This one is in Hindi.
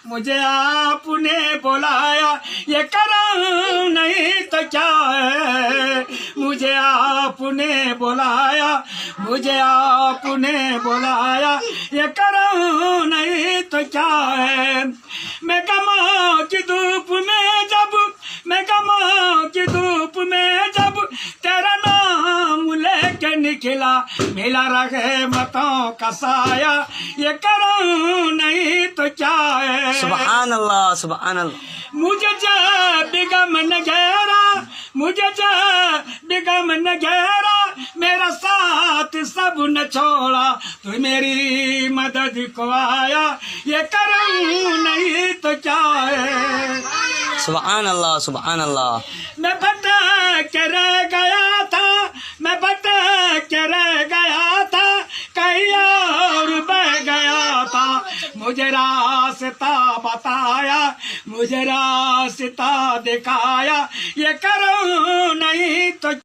मुझे आपने बुलाया, ये करूं नहीं तो क्या है। मुझे आपने बुलाया, मुझे आपने बुलाया, ये करूं नहीं तो क्या है। मैं गमां की धूप में जब, मैं गमां की धूप में जब तेरा नाम लेके निकला, मिला रहमतों का साया, ये करूं नहीं तो क्या है। सुभान अल्लाह, सुभान अल्लाह। मुझे जब गम न घेरा, मुझे जब गम न घेरा, मेरा साथ सब न छोड़ा, तू मेरी मदद को आया, ये करूं नहीं तो क्या है। सुभान अल्लाह, सुभान अल्लाह। मैं भटक के रह गया था, मैं भटक के रह गया था, कहीं और बह गया था। मुझे रास्ता बताया, मुझे रास्ता दिखाया, ये करूं नहीं तो